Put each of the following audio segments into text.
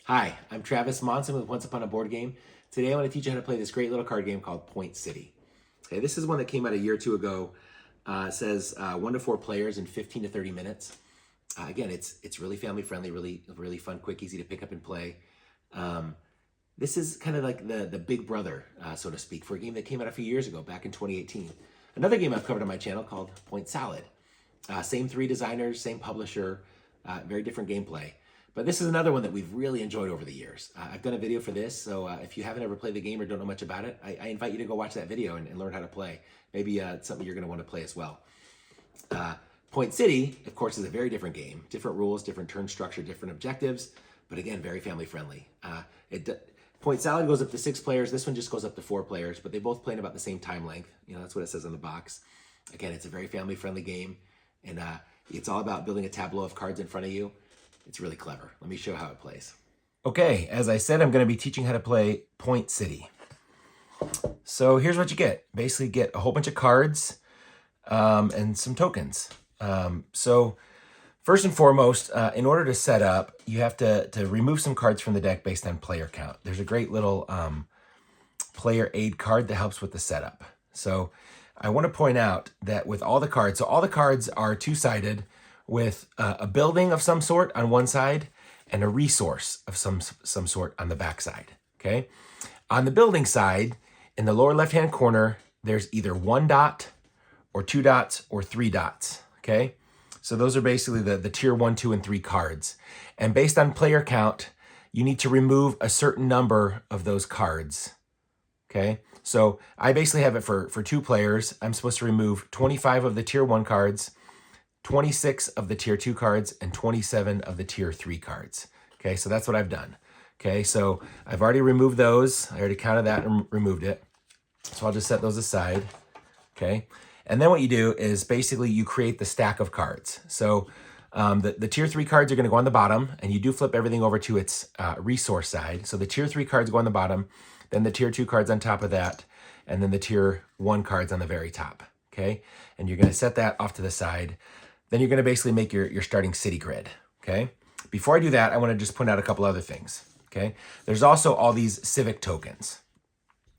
Hi, I'm Travis Monson with Once Upon a Board Game. Today I want to teach you how to play this great little card game called Point City. Okay, this is one that came out a year or two ago. It says 1 to 4 players in 15 to 30 minutes. Again, it's really family friendly, really fun, quick, easy to pick up and play. This is kind of like the big brother, so to speak, for a game that came out a few years ago, back in 2018. Another game I've covered on my channel called Point Salad. Same 3 designers, same publisher, very different gameplay. But this is another one that we've really enjoyed over the years. I've done a video for this, so if you haven't ever played the game or don't know much about it, I invite you to go watch that video and learn how to play. Maybe it's something you're going to want to play as well. Point City, of course, is a very different game. Different rules, different turn structure, different objectives, but again, very family friendly. Point Salad goes up to 6 players. This one just goes up to 4 players, but they both play in about the same time length. You know, that's what it says on the box. Again, it's a very family friendly game, and it's all about building a tableau of cards in front of you. It's really clever. Let me show you how it plays. Okay, as I said, I'm going to be teaching how to play Point City. So here's what you get. Basically get a whole bunch of cards and some tokens. So first and foremost, in order to set up, you have to remove some cards from the deck based on player count. There's a great little player aid card that helps with the setup. So I want to point out that with all the cards, so all the cards are two-sided, with a building of some sort on one side and a resource of some sort on the back side, okay? On the building side, in the lower left-hand corner, there's either 1 dot or 2 dots or 3 dots, okay? So those are basically the tier 1, 2, and 3 cards. And based on player count, you need to remove a certain number of those cards, okay? So I basically have it for 2 players. I'm supposed to remove 25 of the tier 1 cards, 26 of the tier 2 cards, and 27 of the tier 3 cards. Okay, so that's what I've done. Okay, so I've already removed those. I already counted that and removed it. So I'll just set those aside. Okay, and then what you do is basically you create the stack of cards. So the tier 3 cards are going to go on the bottom, and you do flip everything over to its resource side. So the tier 3 cards go on the bottom, then the tier 2 cards on top of that, and then the tier 1 cards on the very top. Okay, and you're going to set that off to the side. Then you're going to basically make your starting city grid, okay? Before I do that, I want to just point out a couple other things, okay? There's also all these civic tokens,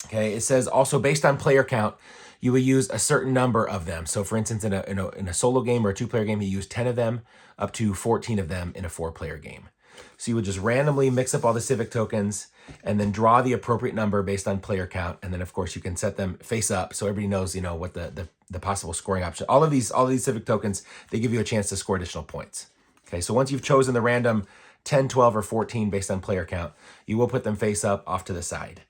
okay? It says also based on player count, you will use a certain number of them. So for instance, in a solo game or a 2-player game, you use 10 of them, up to 14 of them in a 4-player game. So you would just randomly mix up all the civic tokens and then draw the appropriate number based on player count. And then of course you can set them face up so everybody knows, you know, what the possible scoring option. All of these civic tokens, they give you a chance to score additional points. Okay, so once you've chosen the random 10, 12, or 14 based on player count, you will put them face up off to the side.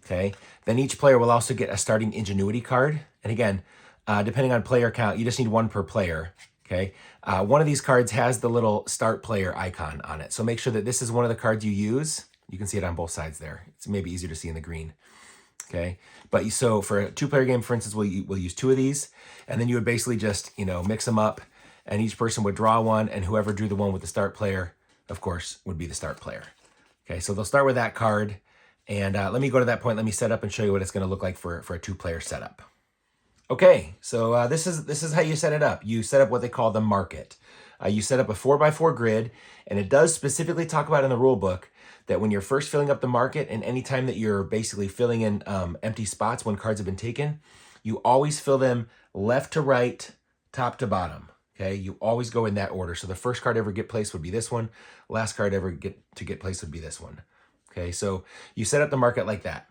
Okay, then each player will also get a starting ingenuity card. And again, depending on player count, you just need 1 per player. Okay, one of these cards has the little start player icon on it. So make sure that this is one of the cards you use. You can see it on both sides there. It's maybe easier to see in the green. Okay, but so for a 2-player game, for instance, we'll use 2 of these, and then you would basically just, you know, mix them up, and each person would draw one, and whoever drew the one with the start player, of course, would be the start player. Okay, so they'll start with that card, and let me go to that point. Let me set up and show you what it's going to look like for a 2-player setup. Okay, so this is how you set it up. You set up what they call the market. You set up a 4x4 grid, and it does specifically talk about in the rule book that when you're first filling up the market and anytime that you're basically filling in empty spots when cards have been taken, you always fill them left to right, top to bottom. Okay, you always go in that order. So the first card ever get placed would be this one. Last card ever get placed would be this one. Okay, so you set up the market like that.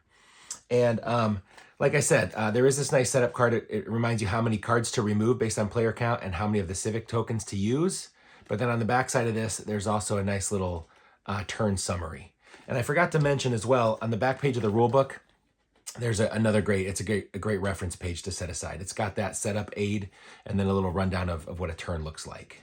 And like I said, there is this nice setup card. It reminds you how many cards to remove based on player count and how many of the civic tokens to use. But then on the back side of this, there's also a nice little turn summary. And I forgot to mention as well, on the back page of the rule book, there's another great reference page to set aside. It's got that setup aid and then a little rundown of what a turn looks like.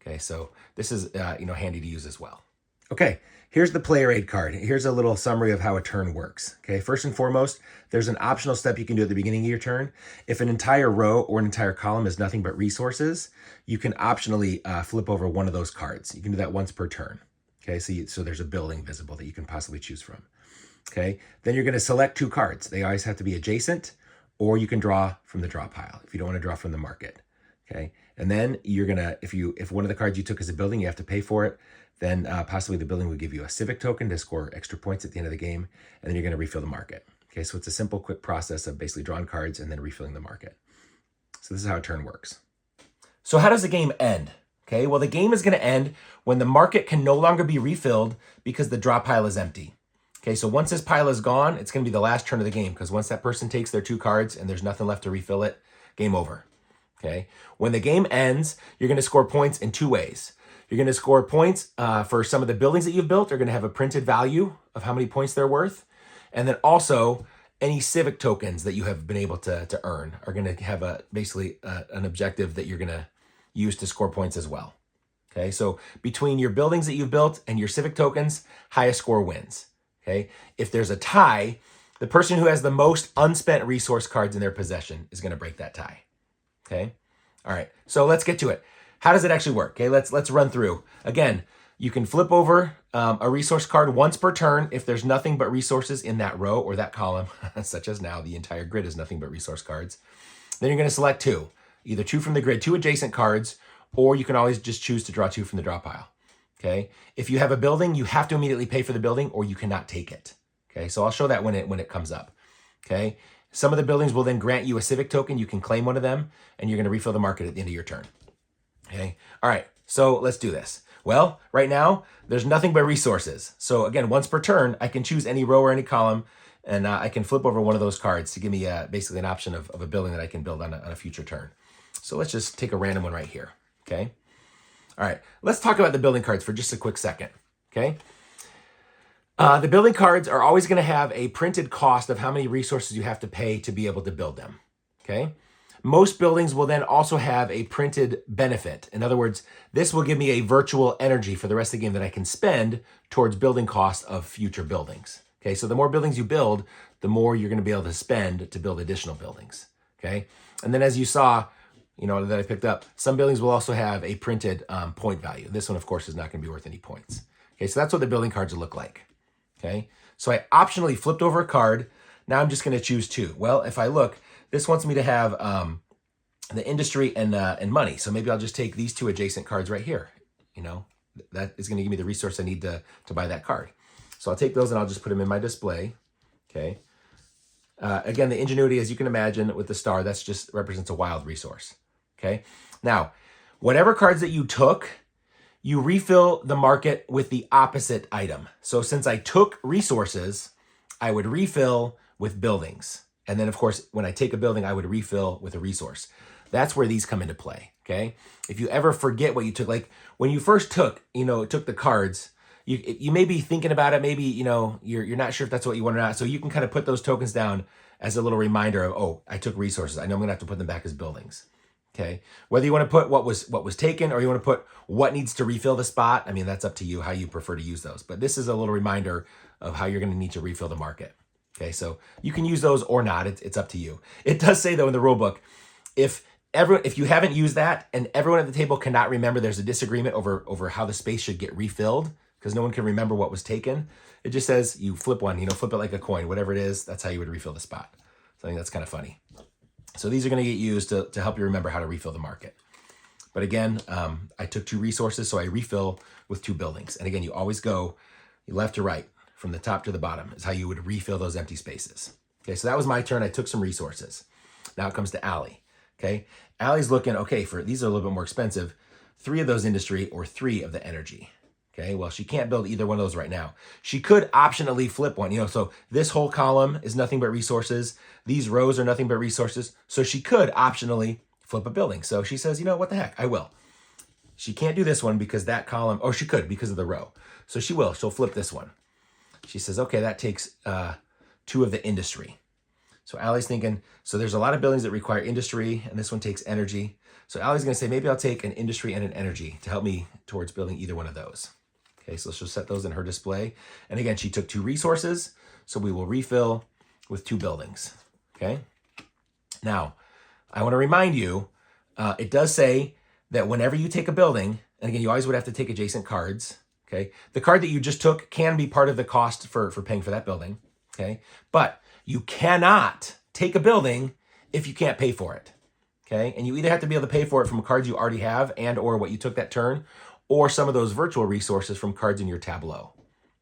Okay, so this is handy to use as well. Okay, here's the player aid card. Here's a little summary of how a turn works. Okay, first and foremost, there's an optional step you can do at the beginning of your turn. If an entire row or an entire column is nothing but resources, you can optionally flip over one of those cards. You can do that once per turn. Okay, so there's a building visible that you can possibly choose from. Okay, then you're going to select 2 cards. They always have to be adjacent, or you can draw from the draw pile if you don't want to draw from the market. Okay. And then you're gonna, if one of the cards you took is a building, you have to pay for it. Then possibly the building would give you a civic token to score extra points at the end of the game, and then you're gonna refill the market. Okay, so it's a simple, quick process of basically drawing cards and then refilling the market. So this is how a turn works. So how does the game end? Okay, well, the game is gonna end when the market can no longer be refilled because the draw pile is empty. Okay, so once this pile is gone, it's gonna be the last turn of the game, because once that person takes their 2 cards and there's nothing left to refill it, game over. Okay, when the game ends, you're gonna score points in 2 ways. You're gonna score points for some of the buildings that you've built are gonna have a printed value of how many points they're worth. And then also any civic tokens that you have been able to earn are gonna have an objective that you're gonna use to score points as well. Okay, so between your buildings that you've built and your civic tokens, highest score wins. Okay, if there's a tie, the person who has the most unspent resource cards in their possession is gonna break that tie. Okay, all right, so let's get to it. How does it actually work? Okay, let's run through. Again, you can flip over a resource card once per turn if there's nothing but resources in that row or that column, such as now the entire grid is nothing but resource cards. Then you're gonna select 2, either 2 from the grid, 2 adjacent cards, or you can always just choose to draw 2 from the draw pile. Okay, if you have a building, you have to immediately pay for the building or you cannot take it. Okay, so I'll show that when it comes up. Okay, some of the buildings will then grant you a civic token. You can claim one of them and you're gonna refill the market at the end of your turn. Okay, all right, so let's do this. Well, right now, there's nothing but resources. So again, once per turn, I can choose any row or any column, and I can flip over one of those cards to give me basically an option of a building that I can build on a future turn. So let's just take a random one right here, okay? All right, let's talk about the building cards for just a quick second, okay? The building cards are always gonna have a printed cost of how many resources you have to pay to be able to build them, okay? Most buildings will then also have a printed benefit. In other words, this will give me a virtual energy for the rest of the game that I can spend towards building cost of future buildings. Okay, so the more buildings you build, the more you're gonna be able to spend to build additional buildings, okay? And then as you saw, that I picked up, some buildings will also have a printed point value. This one, of course, is not gonna be worth any points. Okay, so that's what the building cards will look like, okay? So I optionally flipped over a card. Now I'm just gonna choose 2. Well, if I look, this wants me to have the industry and money. So maybe I'll just take these 2 adjacent cards right here. That is gonna give me the resource I need to buy that card. So I'll take those and I'll just put them in my display, okay? Again, the ingenuity, as you can imagine with the star, that's just represents a wild resource, okay? Now, whatever cards that you took, you refill the market with the opposite item. So since I took resources, I would refill with buildings. And then, of course, when I take a building, I would refill with a resource. That's where these come into play, okay? If you ever forget what you took, like when you first took the cards, you may be thinking about it, maybe, you're not sure if that's what you want or not. So you can kind of put those tokens down as a little reminder of, oh, I took resources. I know I'm gonna have to put them back as buildings, okay? Whether you wanna put what was taken or you wanna put what needs to refill the spot, I mean, that's up to you how you prefer to use those. But this is a little reminder of how you're gonna need to refill the market. Okay, so you can use those or not. It's up to you. It does say, though, in the rule book, if you haven't used that and everyone at the table cannot remember, there's a disagreement over how the space should get refilled because no one can remember what was taken. It just says you flip one, flip it like a coin, whatever it is, that's how you would refill the spot. So I think that's kind of funny. So these are going to get used to help you remember how to refill the market. But again, I took 2 resources, so I refill with 2 buildings. And again, you always go left to right. From the top to the bottom is how you would refill those empty spaces. Okay, so that was my turn. I took some resources. Now it comes to Allie. Okay, Allie's looking, okay, for these are a little bit more expensive, 3 of those industry or 3 of the energy. Okay, well, she can't build either one of those right now. She could optionally flip one, so this whole column is nothing but resources. These rows are nothing but resources. So she could optionally flip a building. So she says, what the heck, I will. She can't do this one because that column, she could because of the row. So she will, she'll flip this one. She says, okay, that takes 2 of the industry. So Allie's thinking, so there's a lot of buildings that require industry, and this one takes energy. So Allie's gonna say, maybe I'll take an industry and an energy to help me towards building either one of those. Okay, so she'll set those in her display. And again, she took 2 resources, so we will refill with 2 buildings, okay? Now, I wanna remind you, it does say that whenever you take a building, and again, you always would have to take adjacent cards, okay? The card that you just took can be part of the cost for paying for that building, okay? But you cannot take a building if you can't pay for it, okay? And you either have to be able to pay for it from cards you already have and or what you took that turn, or some of those virtual resources from cards in your tableau,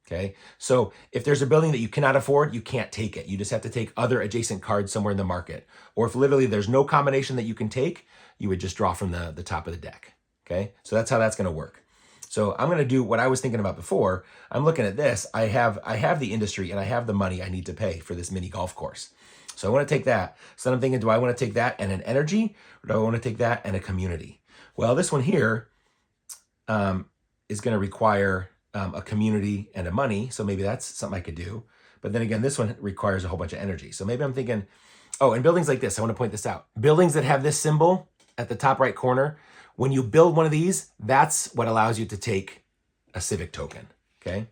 okay? So if there's a building that you cannot afford, you can't take it. You just have to take other adjacent cards somewhere in the market. Or if literally there's no combination that you can take, you would just draw from the top of the deck, okay? So that's how that's gonna work. So I'm gonna do what I was thinking about before. I'm looking at this. I have the industry and I have the money I need to pay for this mini golf course. So I want to take that. So then I'm thinking, do I want to take that and an energy, or do I want to take that and a community? Well, this one here is going to require a community and a money. So maybe that's something I could do. But then again, this one requires a whole bunch of energy. So maybe I'm thinking, oh, and buildings like this, I want to point this out. Buildings that have this symbol at the top right corner, when you build one of these, that's what allows you to take a civic token, okay?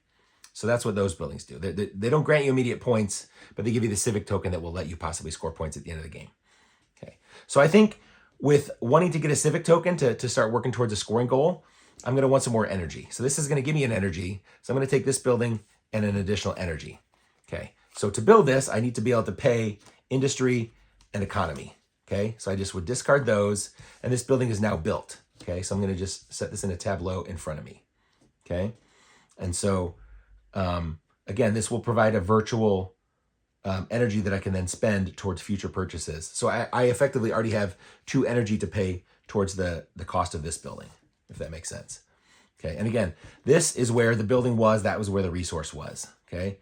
So that's what those buildings do. They don't grant you immediate points, but they give you the civic token that will let you possibly score points at the end of the game. Okay. So I think with wanting to get a civic token to start working towards a scoring goal, I'm going to want some more energy. So this is going to give me an energy. So I'm going to take this building and an additional energy. Okay. So to build this, I need to be able to pay industry and economy. Okay. So I just would discard those, and this building is now built. Okay. So I'm going to just set this in a tableau in front of me. Okay. And so again, this will provide a virtual energy that I can then spend towards future purchases. So I effectively already have 2 energy to pay towards the cost of this building, if that makes sense. Okay, and again, this is where the building was, that was where the resource was, okay?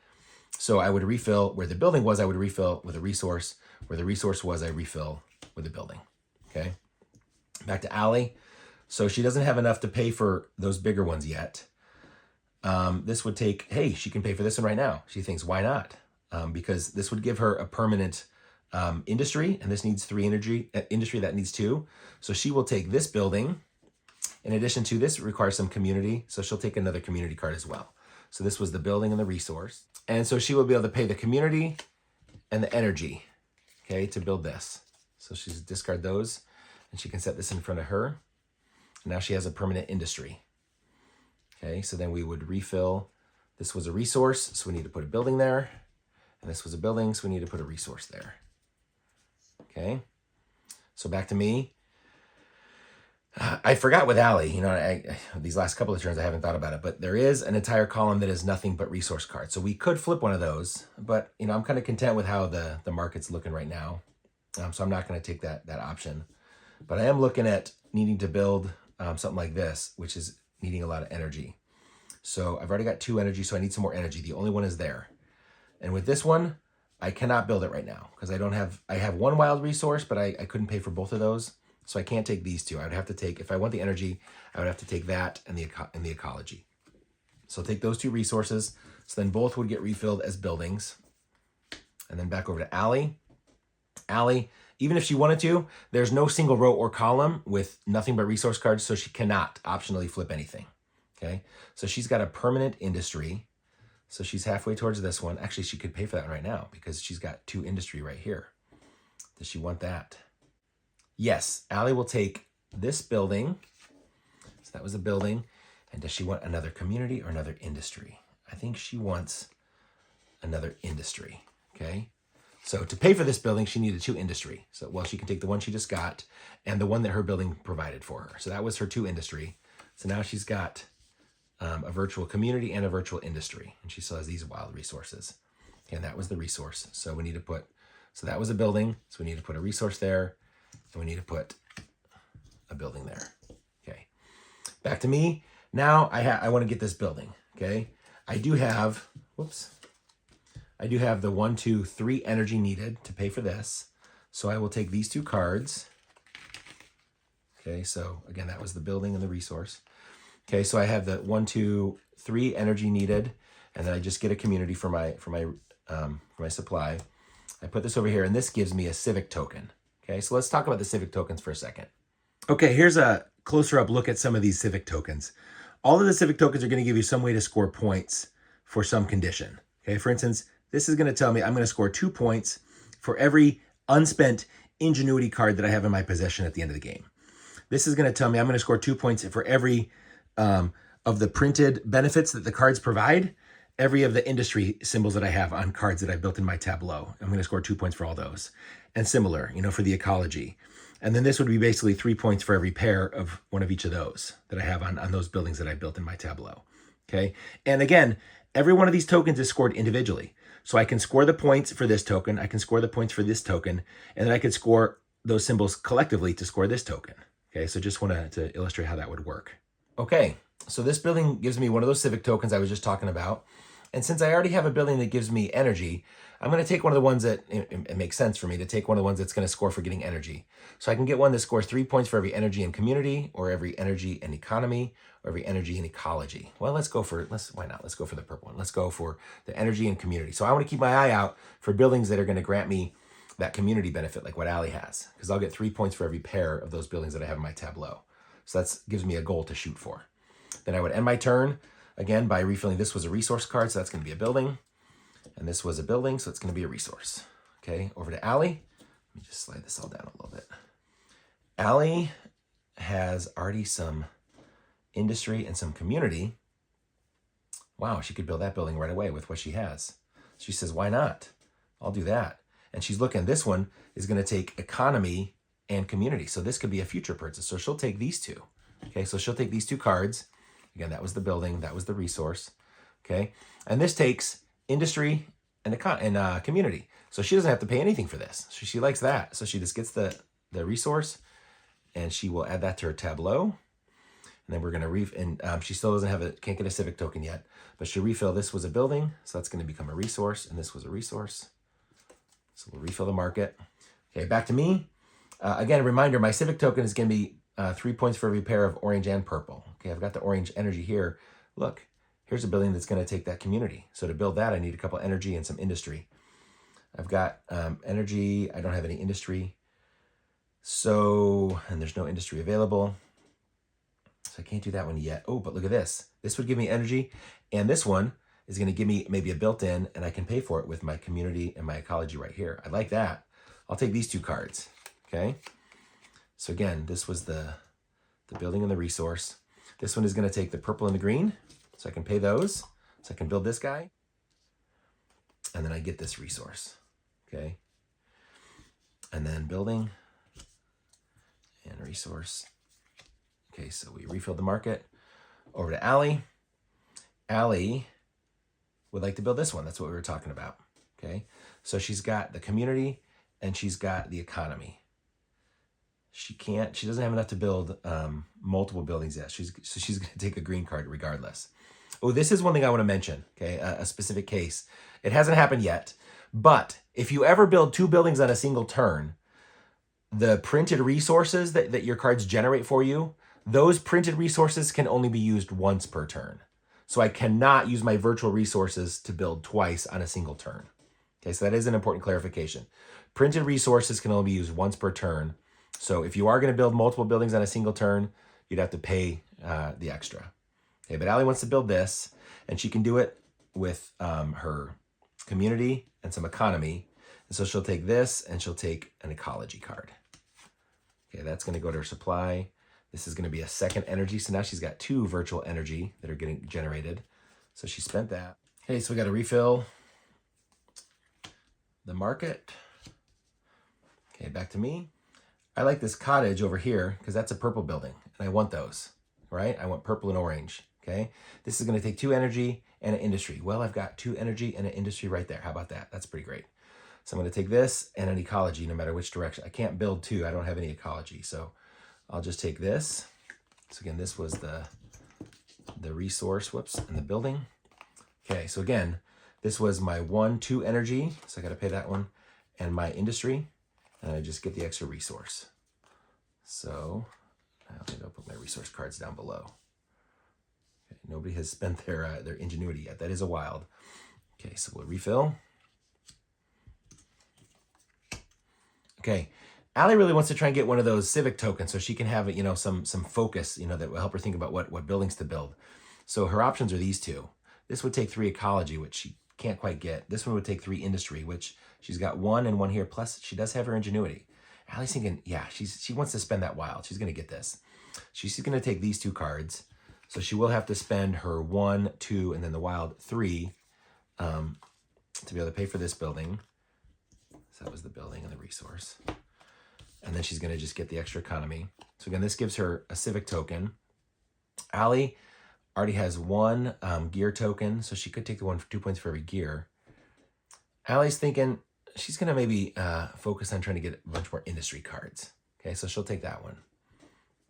So I would refill where the building was, I would refill with a resource. Where the resource was, I refill with a building, okay? Back to Allie. So she doesn't have enough to pay for those bigger ones yet. This would take, hey, she can pay for this one right now. She thinks, why not? Because this would give her a permanent industry, and this needs 3 energy, industry that needs 2. So she will take this building. In addition to this, it requires some community. So she'll take another community card as well. So this was the building and the resource. And so she will be able to pay the community and the energy, okay, to build this. So she's discard those, and she can set this in front of her. Now she has a permanent industry. Okay, so then we would refill. This was a resource, so we need to put a building there. And this was a building, so we need to put a resource there. Okay, so back to me. I forgot with Allie, these last couple of turns I haven't thought about it, but there is an entire column that is nothing but resource cards. So we could flip one of those, but I'm kind of content with how the market's looking right now. So I'm not going to take that option. But I am looking at needing to build something like this, which is needing a lot of energy. So I've already got 2 energy, so I need some more energy. The only one is there. And with this one, I cannot build it right now because I have 1 wild resource, but I couldn't pay for both of those. So I can't take these 2. I would have to take, if I want the energy, I would have to take that and the ecology. So I'll take those 2 resources. So then both would get refilled as buildings. And then back over to Allie. Allie, even if she wanted to, there's no single row or column with nothing but resource cards, so she cannot optionally flip anything, okay? So she's got a permanent industry, so she's halfway towards this one. Actually, she could pay for that one right now because she's got 2 industry right here. Does she want that? Yes, Allie will take this building. So that was a building. And does she want another community or another industry? I think she wants another industry, okay? So to pay for this building, she needed 2 industry. So, well, she can take the one she just got and the one that her building provided for her. So that was her 2 industry. So now she's got a virtual community and a virtual industry. And she still has these wild resources. And that was the resource. So we need to put, so that was a building. So we need to put a resource there. And we need to put a building there. Okay. Back to me. Now I want to get this building. Okay. I do have the 1, 2, 3 energy needed to pay for this. So I will take these 2 cards. Okay, so again, that was the building and the resource. Okay, so I have the 1, 2, 3 energy needed, and then I just get a community for my supply. I put this over here, and this gives me a civic token. Okay, so let's talk about the civic tokens for a second. Okay, here's a closer up look at some of these civic tokens. All of the civic tokens are going to give you some way to score points for some condition. Okay, for instance, this is going to tell me I'm going to score 2 points for every unspent ingenuity card that I have in my possession at the end of the game. This is going to tell me I'm going to score 2 points for every of the printed benefits that the cards provide, every of the industry symbols that I have on cards that I've built in my tableau. I'm going to score 2 points for all those. And similar, for the ecology. And then this would be basically 3 points for every pair of one of each of those that I have on those buildings that I built in my tableau. Okay. And again, every one of these tokens is scored individually. So I can score the points for this token. I can score the points for this token. And then I could score those symbols collectively to score this token. Okay. So just wanted to illustrate how that would work. Okay. So this building gives me one of those civic tokens I was just talking about. And since I already have a building that gives me energy, I'm going to take one of the ones that, it makes sense for me to take one of the ones that's going to score for getting energy. So I can get one that scores 3 points for every energy and community, or every energy and economy, or every energy and ecology. Well, why not? Let's go for the purple one. Let's go for the energy and community. So I want to keep my eye out for buildings that are going to grant me that community benefit, like what Allie has, because I'll get 3 points for every pair of those buildings that I have in my tableau. So that gives me a goal to shoot for. Then I would end my turn, again, by refilling. This was a resource card, so that's going to be a building. And this was a building, so it's going to be a resource. Okay, over to Allie. Let me just slide this all down a little bit. Allie has already some industry and some community. Wow, she could build that building right away with what she has. She says, why not? I'll do that. And she's looking, this one is going to take economy and community. So this could be a future purchase. So she'll take these two. Okay, so she'll take these two cards. Again, that was the building, that was the resource. Okay, and this takes industry and community. So she doesn't have to pay anything for this. She likes that. So she just gets the resource, and she will add that to her tableau. And then we're going to she still can't get a civic token yet, but she'll refill. This was a building, so that's going to become a resource, and this was a resource. So we'll refill the market. Okay, back to me. Again, a reminder, my civic token is going to be 3 points for every pair of orange and purple. Okay, I've got the orange energy here. Look, here's a building that's going to take that community. So to build that, I need a couple energy and some industry. I've got energy. I don't have any industry. So, and there's no industry available. So I can't do that one yet. Oh, but look at this. This would give me energy. And this one is going to give me maybe a built-in, and I can pay for it with my community and my ecology right here. I like that. I'll take these two cards. Okay. So again, this was the building and the resource. This one is going to take the purple and the green. So I can pay those. So I can build this guy. And then I get this resource. Okay. And then building and resource. Okay, so we refilled the market. Over to Allie. Allie would like to build this one. That's what we were talking about. Okay. So she's got the community and she's got the economy. She doesn't have enough to build multiple buildings yet. So she's going to take a green card regardless. Oh, this is one thing I want to mention, okay? A specific case. It hasn't happened yet, but if you ever build 2 buildings on a single turn, the printed resources that your cards generate for you, those printed resources can only be used once per turn. So I cannot use my virtual resources to build twice on a single turn. Okay, so that is an important clarification. Printed resources can only be used once per turn. So if you are going to build multiple buildings on a single turn, you'd have to pay the extra. Okay, but Allie wants to build this, and she can do it with her community and some economy. And so she'll take this, and she'll take an ecology card. Okay, that's going to go to her supply. This is going to be a second energy. So now she's got 2 virtual energy that are getting generated. So she spent that. Okay, so we got to refill the market. Okay, back to me. I like this cottage over here because that's a purple building, and I want those, right? I want purple and orange, okay? This is going to take 2 energy and an industry. Well, I've got 2 energy and an industry right there. How about that? That's pretty great. So I'm going to take this and an ecology no matter which direction. I can't build 2. I don't have any ecology, so I'll just take this. So again, this was the resource, and the building. Okay, so again, this was my 1, 2 energy, so I got to pay that one, and my industry. And I just get the extra resource. So I'll put my resource cards down below. Okay, nobody has spent their ingenuity yet. That is a wild. Okay, so we'll refill. Okay, Allie really wants to try and get one of those civic tokens so she can have some focus, that will help her think about what buildings to build. So her options are these 2. This would take 3 ecology, which she can't quite get. This one would take 3 industry, which she's got 1 and 1 here. Plus, she does have her ingenuity. Allie's thinking, yeah, she wants to spend that wild. She's going to get this. She's going to take these 2 cards. So she will have to spend her 1, 2, and then the wild 3 to be able to pay for this building. So that was the building and the resource. And then she's going to just get the extra economy. So again, this gives her a civic token. Allie already has one gear token, so she could take the 2 points for every gear. Allie's thinking she's going to maybe focus on trying to get a bunch more industry cards. Okay, so she'll take that one.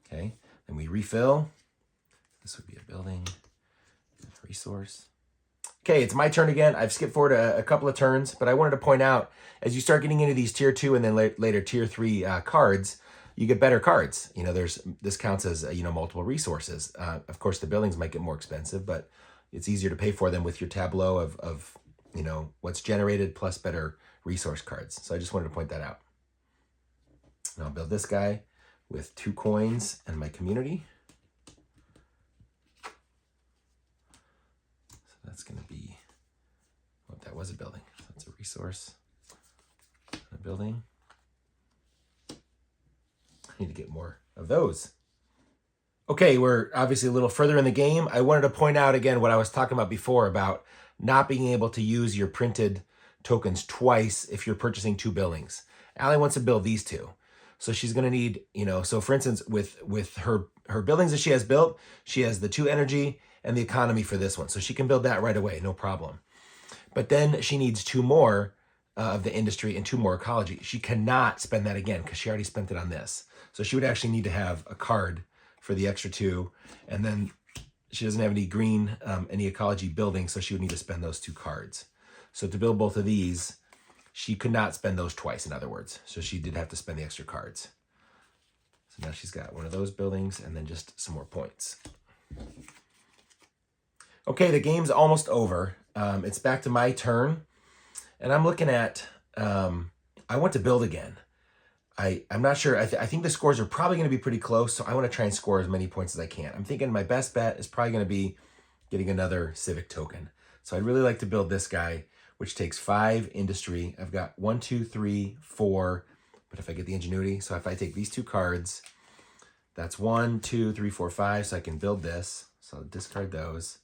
Okay, then we refill. This would be a building, resource. Okay, it's my turn again. I've skipped forward a couple of turns, but I wanted to point out, as you start getting into these tier 2 and then later tier 3 cards, you get better cards. You know, this counts as, multiple resources. Of course, the buildings might get more expensive, but it's easier to pay for them with your tableau of what's generated plus better resource cards. So I just wanted to point that out. And I'll build this guy with 2 coins and my community. So that's going to be, that was a building. So that's a resource, a building. I need to get more of those. Okay, we're obviously a little further in the game. I wanted to point out again what I was talking about before about not being able to use your printed tokens twice if you're purchasing 2 buildings. Allie wants to build these 2. So she's going to need, so for instance, with her buildings that she has built, she has the 2 energy and the economy for this one. So she can build that right away, no problem. But then she needs 2 more of the industry and 2 more ecology. She cannot spend that again because she already spent it on this. So she would actually need to have a card for the extra 2. And then she doesn't have any green, any ecology buildings, so she would need to spend those 2 cards. So to build both of these, she could not spend those twice, in other words. So she did have to spend the extra cards. So now she's got one of those buildings and then just some more points. Okay, the game's almost over. It's back to my turn. And I'm looking at, I want to build again. I'm not sure. I think the scores are probably going to be pretty close, so I want to try and score as many points as I can. I'm thinking my best bet is probably going to be getting another civic token. So I'd really like to build this guy, which takes 5 industry. I've got 1, 2, 3, 4, but if I get the ingenuity, so if I take these 2 cards, that's 1, 2, 3, 4, 5, so I can build this. So I'll discard those.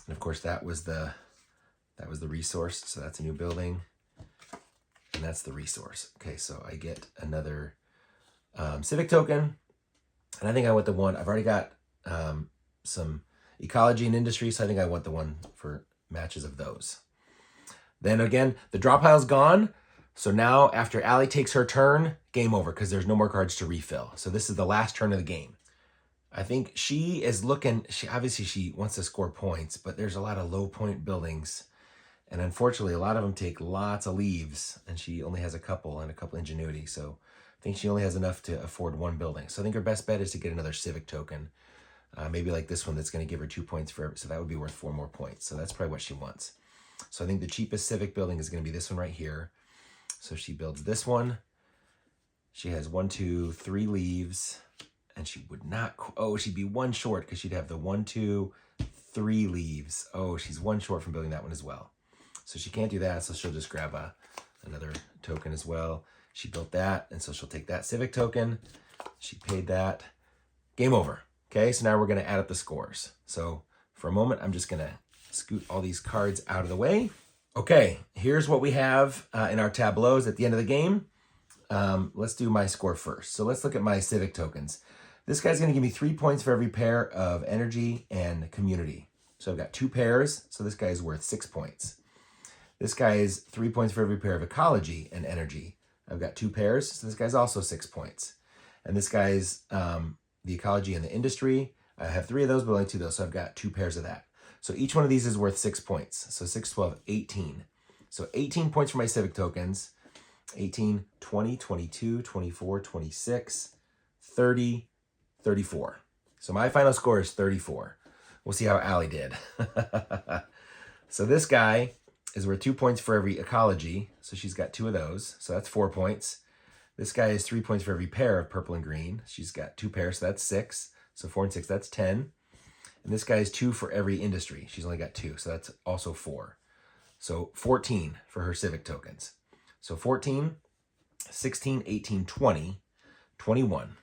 And of course that was the resource, so that's a new building. And that's the resource. Okay, so I get another civic token. And I think I want the one, I've already got some ecology and industry, so I think I want the one for matches of those. Then again, the draw pile's gone. So now after Allie takes her turn, game over because there's no more cards to refill. So this is the last turn of the game. I think she is looking, obviously she wants to score points, but there's a lot of low point buildings. And unfortunately, a lot of them take lots of leaves, and she only has a couple and a couple ingenuity. So I think she only has enough to afford 1 building. So I think her best bet is to get another civic token. Maybe like this one that's going to give her 2 points for every, so that would be worth 4 more points. So that's probably what she wants. So I think the cheapest civic building is going to be this one right here. So she builds this one. She has 1, 2, 3 leaves, and she would not, she'd be 1 short because she'd have the 1, 2, 3 leaves. Oh, she's 1 short from building that one as well. So she can't do that, so she'll just grab another token as well. She built that, and so she'll take that civic token. She paid that. Game over. Okay, so now we're going to add up the scores. So for a moment, I'm just going to scoot all these cards out of the way. Okay, here's what we have in our tableaus at the end of the game. Let's do my score first. So let's look at my civic tokens. This guy's going to give me 3 points for every pair of energy and community. So I've got 2 pairs, so this guy's worth 6 points. This guy is 3 points for every pair of ecology and energy. I've got 2 pairs, so this guy's also 6 points. And this guy's the ecology and the industry. I have 3 of those, but only 2 of those, so I've got 2 pairs of that. So each one of these is worth 6 points. So 6, 12, 18. So 18 points for my civic tokens. 18, 20, 22, 24, 26, 30, 34. So my final score is 34. We'll see how Allie did. So this guy is worth 2 points for every ecology. So she's got 2 of those. So that's 4 points. This guy is 3 points for every pair of purple and green. She's got 2 pairs, so that's 6. So 4 and 6, that's 10. And this guy is 2 for every industry. She's only got 2, so that's also 4. So 14 for her civic tokens. So 14, 16, 18, 20, 21.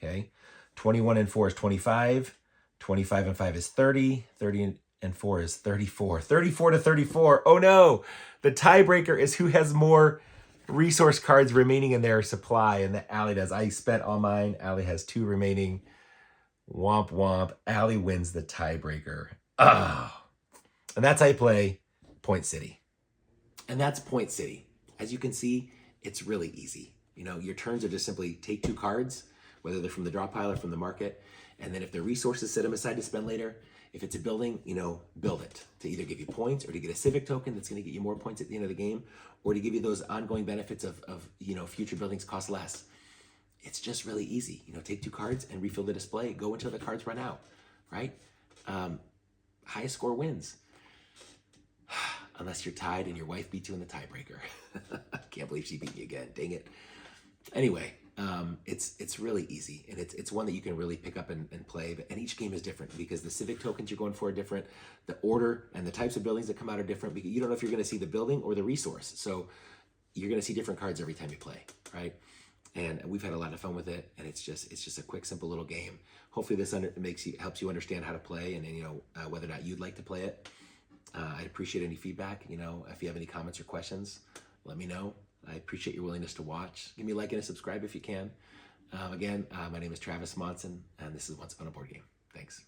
Okay. 21 and 4 is 25. 25 and 5 is 30. 30 and 4 is 34. 34 to 34. Oh no! The tiebreaker is who has more resource cards remaining in their supply, and that Allie does. I spent all mine. Allie has 2 remaining. Womp womp. Allie wins the tiebreaker. Oh. And that's how you play Point City. And that's Point City. As you can see, it's really easy. You know, your turns are just simply take 2 cards, whether they're from the draw pile or from the market, and then if they're resources, set them aside to spend later. If it's a building, you know, build it to either give you points or to get a civic token that's going to get you more points at the end of the game, or to give you those ongoing benefits of you know, future buildings cost less. It's just really easy. You know, take 2 cards and refill the display. Go until the cards run out, right? Highest score wins. Unless you're tied and your wife beat you in the tiebreaker. Can't believe she beat me again. Dang it. Anyway, it's really easy, and it's one that you can really pick up and play. And each game is different because the civic tokens you're going for are different. The order and the types of buildings that come out are different because you don't know if you're going to see the building or the resource. So you're going to see different cards every time you play, right? And we've had a lot of fun with it, and it's just a quick, simple little game. Hopefully, this helps you understand how to play, and you know whether or not you'd like to play it. I'd appreciate any feedback. You know, if you have any comments or questions, let me know. I appreciate your willingness to watch. Give me a like and a subscribe if you can. Again, my name is Travis Monson, and this is Once Upon a Board Game. Thanks.